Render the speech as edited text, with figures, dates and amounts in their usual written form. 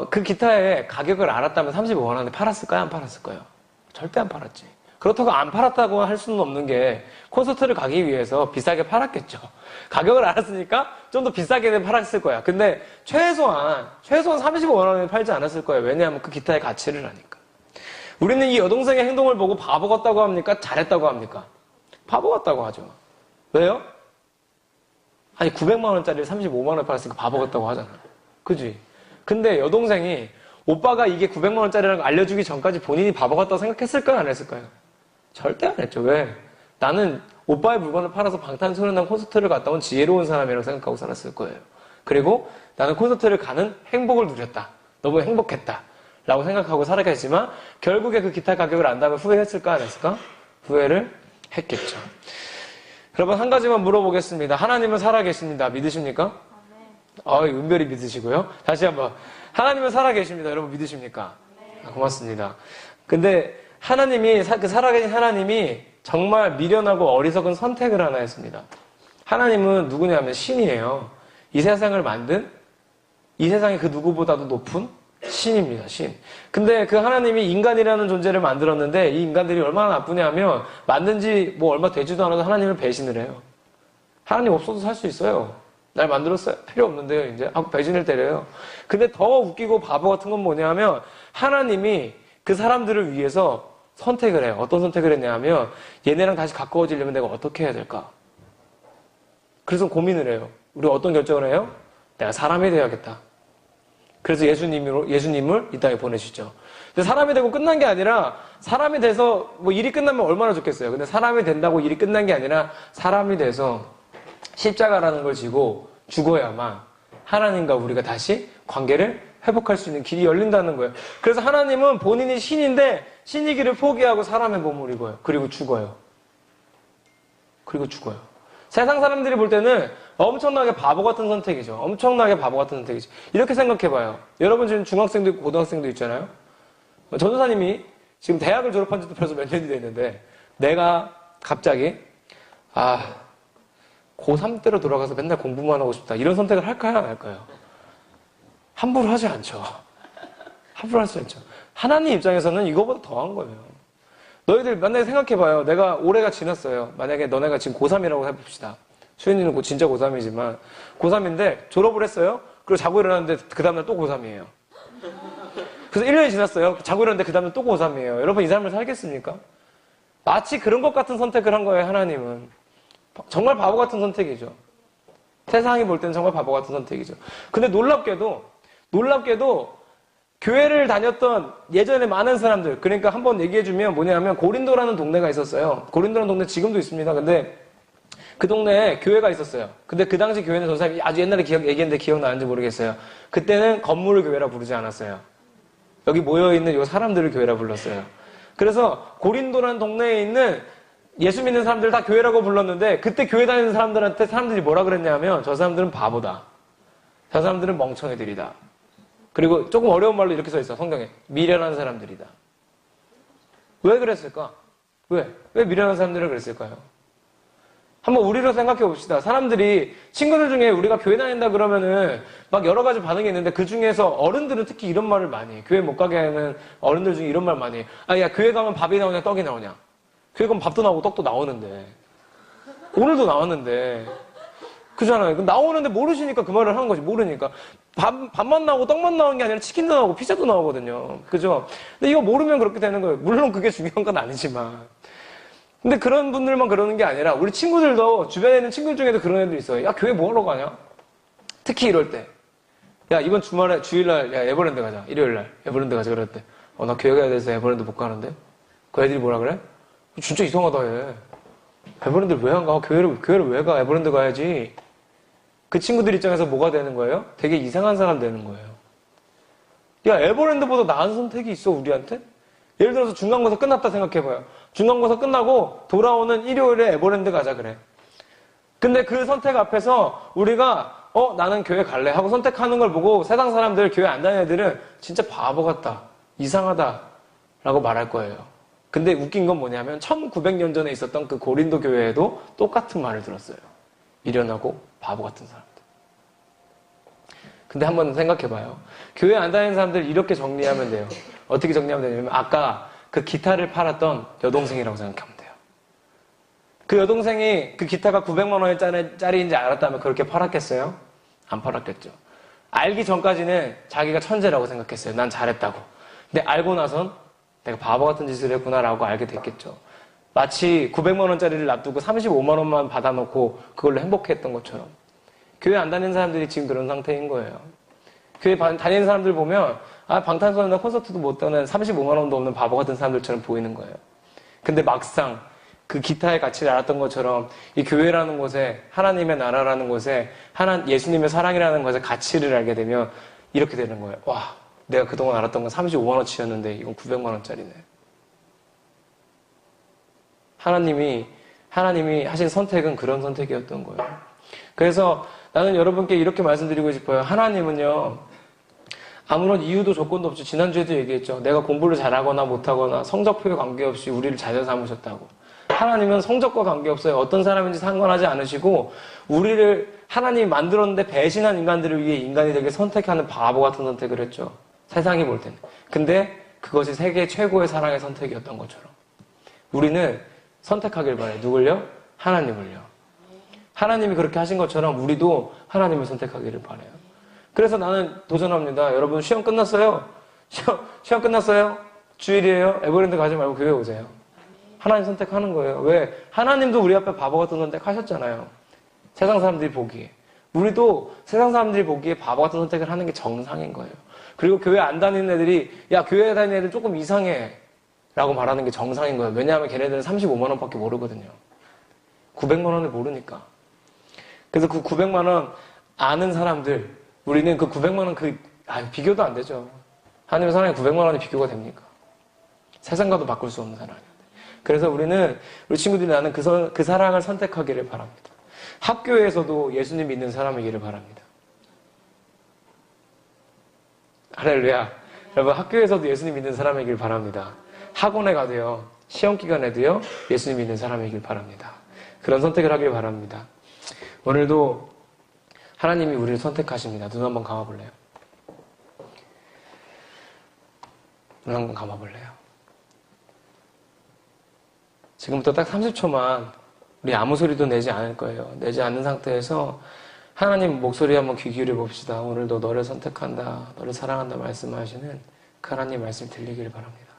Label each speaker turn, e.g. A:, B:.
A: 그 기타의 가격을 알았다면 35만 원에 팔았을까요? 안 팔았을까요? 절대 안 팔았지. 그렇다고 안 팔았다고 할 수는 없는 게 콘서트를 가기 위해서 비싸게 팔았겠죠. 가격을 알았으니까 좀 더 비싸게 팔았을 거야. 근데 최소한 35만 원에 팔지 않았을 거예요. 왜냐하면 그 기타의 가치를 아니까. 우리는 이 여동생의 행동을 보고 바보 같다고 합니까? 잘했다고 합니까? 바보 같다고 하죠. 왜요? 아니 900만 원짜리를 35만 원에 팔았으니까 바보 같다고 하잖아. 그지? 근데 여동생이 오빠가 이게 900만 원짜리라는 걸 알려주기 전까지 본인이 바보 같다고 생각했을까요? 안 했을까요? 절대 안 했죠. 왜? 나는 오빠의 물건을 팔아서 방탄소년단 콘서트를 갔다 온 지혜로운 사람이라고 생각하고 살았을 거예요. 그리고 나는 콘서트를 가는 행복을 누렸다. 너무 행복했다. 라고 생각하고 살아갔지만 결국에 그 기타 가격을 안다면 후회했을까? 안 했을까? 후회를 했겠죠. 여러분 한 가지만 물어보겠습니다. 하나님은 살아계십니다. 믿으십니까? 은별히 믿으시고요. 다시 한번. 하나님은 살아계십니다. 여러분 믿으십니까? 고맙습니다. 근데 하나님이, 그 살아계신 하나님이 정말 미련하고 어리석은 선택을 하나 했습니다. 하나님은 누구냐면 신이에요. 이 세상을 만든, 이 세상의 그 누구보다도 높은 신입니다. 신. 근데 그 하나님이 인간이라는 존재를 만들었는데 이 인간들이 얼마나 나쁘냐면 만든 지 뭐 얼마 되지도 않아서 하나님을 배신을 해요. 하나님 없어도 살 수 있어요. 날 만들었어요. 필요 없는데요, 이제. 하고 배신을 때려요. 근데 더 웃기고 바보 같은 건 뭐냐면 하나님이 그 사람들을 위해서 선택을 해요. 어떤 선택을 했냐면 얘네랑 다시 가까워지려면 내가 어떻게 해야 될까? 그래서 고민을 해요. 우리가 어떤 결정을 해요? 내가 사람이 되어야겠다. 그래서 예수님을 이 땅에 보내주죠. 근데 사람이 되고 끝난 게 아니라 사람이 돼서 뭐 일이 끝나면 얼마나 좋겠어요. 근데 사람이 된다고 일이 끝난 게 아니라 사람이 돼서 십자가라는 걸 지고 죽어야만 하나님과 우리가 다시 관계를 회복할 수 있는 길이 열린다는 거예요. 그래서 하나님은 본인이 신인데 신이기를 포기하고 사람의 몸을 입어요. 그리고 죽어요. 세상 사람들이 볼 때는 엄청나게 바보 같은 선택이죠. 엄청나게 바보 같은 선택이죠. 이렇게 생각해봐요. 여러분 지금 중학생도 있고 고등학생도 있잖아요. 전도사님이 지금 대학을 졸업한 지도 벌써 몇 년이 됐는데 내가 갑자기 고3 때로 돌아가서 맨날 공부만 하고 싶다. 이런 선택을 할까요? 안 할까요? 함부로 하지 않죠. 함부로 하지 않죠. 하나님 입장에서는 이거보다 더한 거예요. 너희들 만약에 생각해봐요. 내가 올해가 지났어요. 만약에 너네가 지금 고3이라고 해봅시다. 수현이는 진짜 고3이지만 고3인데 졸업을 했어요. 그리고 자고 일어났는데 그 다음날 또 고3이에요. 그래서 1년이 지났어요. 자고 일어났는데 그 다음날 또 고3이에요. 여러분 이 삶을 살겠습니까? 마치 그런 것 같은 선택을 한 거예요. 하나님은. 정말 바보 같은 선택이죠. 세상이 볼 때는 정말 바보 같은 선택이죠. 근데 놀랍게도 교회를 다녔던 예전에 많은 사람들, 그러니까 한번 얘기해주면 뭐냐면 고린도라는 동네가 있었어요. 고린도라는 동네 지금도 있습니다. 근데 그 동네에 교회가 있었어요. 근데 그 당시 교회는 전사님이 아주 옛날에 얘기했는데 기억나는지 모르겠어요. 그때는 건물을 교회라 부르지 않았어요. 여기 모여있는 요 사람들을 교회라 불렀어요. 그래서 고린도라는 동네에 있는 예수 믿는 사람들 다 교회라고 불렀는데 그때 교회 다니는 사람들한테 사람들이 뭐라 그랬냐면 저 사람들은 바보다. 저 사람들은 멍청이들이다. 그리고 조금 어려운 말로 이렇게 써있어. 성경에. 미련한 사람들이다. 왜 그랬을까? 왜 미련한 사람들을 그랬을까요? 한번 우리로 생각해 봅시다. 사람들이 친구들 중에 우리가 교회 다닌다 그러면은 막 여러 가지 반응이 있는데 그 중에서 어른들은 특히 이런 말을 많이 해. 교회 못 가게 하는 어른들 중에 이런 말 많이 해. 야 교회 가면 밥이 나오냐 떡이 나오냐. 교회 가면 밥도 나오고 떡도 나오는데 오늘도 나왔는데 그잖아요. 나오는데 모르시니까 그 말을 하는 거지. 모르니까. 밥만 나오고 떡만 나오는 게 아니라 치킨도 나오고 피자도 나오거든요. 그죠? 근데 이거 모르면 그렇게 되는 거예요. 물론 그게 중요한 건 아니지만. 근데 그런 분들만 그러는 게 아니라 우리 친구들도 주변에 있는 친구들 중에도 그런 애들 있어요. 야 교회 뭐하러 가냐? 특히 이럴 때. 야 이번 주말에 주일날 야 에버랜드 가자. 일요일날 에버랜드 가자. 그럴 때. 나 교회 가야 돼서 에버랜드 못 가는데. 그 애들이 뭐라 그래? 진짜 이상하다 얘. 에버랜드 왜 안 가? 교회를 왜 가? 에버랜드 가야지. 그 친구들 입장에서 뭐가 되는 거예요? 되게 이상한 사람 되는 거예요. 야, 에버랜드보다 나은 선택이 있어, 우리한테? 예를 들어서 중간고사 끝났다 생각해봐요. 중간고사 끝나고 돌아오는 일요일에 에버랜드 가자 그래. 근데 그 선택 앞에서 우리가 나는 교회 갈래 하고 선택하는 걸 보고 세상 사람들, 교회 안 다니는 애들은 진짜 바보 같다, 이상하다 라고 말할 거예요. 근데 웃긴 건 뭐냐면 1900년 전에 있었던 그 고린도 교회에도 똑같은 말을 들었어요. 미련하고 바보 같은 사람들. 근데 한번 생각해봐요. 교회 안 다니는 사람들 이렇게 정리하면 돼요. 어떻게 정리하면 되냐면 아까 그 기타를 팔았던 여동생이라고 생각하면 돼요. 그 여동생이 그 기타가 900만 원짜리인지 알았다면 그렇게 팔았겠어요? 안 팔았겠죠. 알기 전까지는 자기가 천재라고 생각했어요. 난 잘했다고. 근데 알고 나선 내가 바보 같은 짓을 했구나라고 알게 됐겠죠. 마치 900만 원짜리를 놔두고 35만 원만 받아놓고 그걸로 행복했던 것처럼. 교회 안 다니는 사람들이 지금 그런 상태인 거예요. 교회 다니는 사람들 보면 방탄소년단 콘서트도 못 가는 35만 원도 없는 바보 같은 사람들처럼 보이는 거예요. 근데 막상 그 기타의 가치를 알았던 것처럼 이 교회라는 곳에 하나님의 나라라는 곳에 예수님의 사랑이라는 것의 가치를 알게 되면 이렇게 되는 거예요. 와, 내가 그동안 알았던 건 35만 원치였는데 이건 900만 원짜리네. 하나님이 하신 선택은 그런 선택이었던 거예요. 그래서 나는 여러분께 이렇게 말씀드리고 싶어요. 하나님은요, 아무런 이유도 조건도 없이 지난주에도 얘기했죠. 내가 공부를 잘하거나 못하거나 성적표에 관계없이 우리를 자녀 삼으셨다고. 하나님은 성적과 관계없어요. 어떤 사람인지 상관하지 않으시고 우리를 하나님이 만들었는데 배신한 인간들을 위해 인간이 되게 선택하는 바보 같은 선택을 했죠. 세상이 볼 때는. 근데 그것이 세계 최고의 사랑의 선택이었던 것처럼 우리는 선택하길 바라요. 누굴요? 하나님을요. 하나님이 그렇게 하신 것처럼 우리도 하나님을 선택하기를 바라요. 그래서 나는 도전합니다. 여러분 시험 끝났어요? 시험 끝났어요? 주일이에요? 에버랜드 가지 말고 교회 오세요. 하나님 선택하는 거예요. 왜? 하나님도 우리 앞에 바보 같은 선택하셨잖아요. 세상 사람들이 보기에. 우리도 세상 사람들이 보기에 바보 같은 선택을 하는 게 정상인 거예요. 그리고 교회 안 다니는 애들이 야 교회 다니는 애들 조금 이상해 라고 말하는 게 정상인 거예요. 왜냐하면 걔네들은 35만 원밖에 모르거든요. 900만 원을 모르니까. 그래서 그 900만 원 아는 사람들, 우리는 그 900만 원 비교도 안 되죠. 하나님의 사랑에 900만 원이 비교가 됩니까? 세상과도 바꿀 수 없는 사랑이에요. 그래서 우리 친구들이 나는 그 사랑을 선택하기를 바랍니다. 학교에서도 예수님 믿는 사람이기를 바랍니다. 할렐루야. 여러분 학교에서도 예수님 믿는 사람이길 바랍니다. 학원에 가도요. 시험 기간에도요. 예수님 믿는 사람이길 바랍니다. 그런 선택을 하길 바랍니다. 오늘도 하나님이 우리를 선택하십니다. 눈 한번 감아볼래요? 눈 한번 감아볼래요? 지금부터 딱 30초만 우리 아무 소리도 내지 않을 거예요. 내지 않는 상태에서 하나님 목소리 한번 귀 기울여 봅시다. 오늘도 너를 선택한다, 너를 사랑한다 말씀하시는 그 하나님 말씀 들리기를 바랍니다.